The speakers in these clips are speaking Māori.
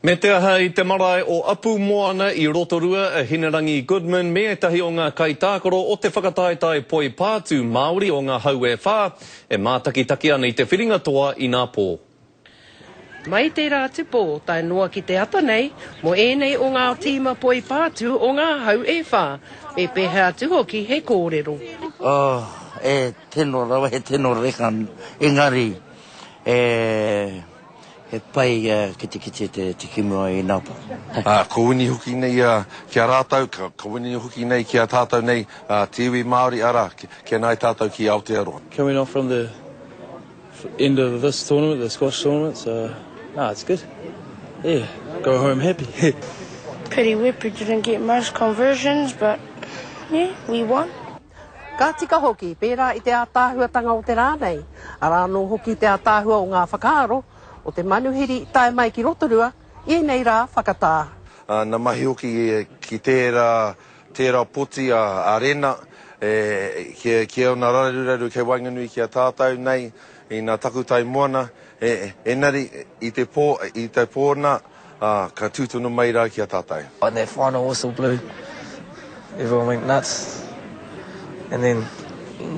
Me te aha I te marae o Apu Moana I Rotorua, a Hinerangi Goodman, me tahi o ngā kaitākoro o te whakataetai poi pātū Māori o ngā haue whā, e mātakitaki ana I te whiringa toa I ngā pō. Mai te rā te pō, tai noa ki te ata nei, mo ēnei o ngā tīma poi pātū o ngā hau e whā, e pēhea atu hoki he kōrero. E tino rawa, he tino rekan, engari, e pai kiti te kimua I nāpa. Ko wini hoki nei kia rātau, ko wini hoki nei kia tātou nei, tiwi Māori ara, kia nai tātou ki Aotearoa. Coming off from the end of this tournament, the squash tournament, so it's good. Yeah, go home happy. Pretty whippy, didn't get most conversions, but yeah, we won. Ka tika hoki, pērā I te ātāhuatanga o te rānei. Arā no hoki te ātāhua o ngā whakaaro, o te manuhiri tae mai ki Rotorua, ienei rā whakatā. Nā mahi hoki ki tērā poti a rena, kia ona raruraru kei wainganui ki a tātou nei, I ngā takutai moana, engari I te pōna, ka tūtunu mai rā ki a tātou. When that final whistle blew, everyone went nuts. And then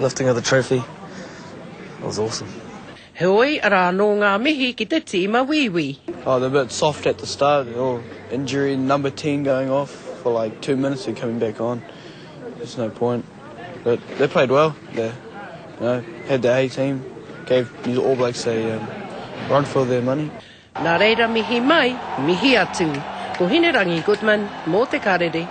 lifting of the trophy, it was awesome. Heoi ara no ngā mihi ki te tīma wiwi. They're a bit soft at the start, injury number 10 going off for like 2 minutes and coming back on. There's no point. But they played well. They had the A team, gave New All Blacks a run for their money. Nā reira mihi mai, mihi atu. Ko Hinerangi Goodman, mō te karere.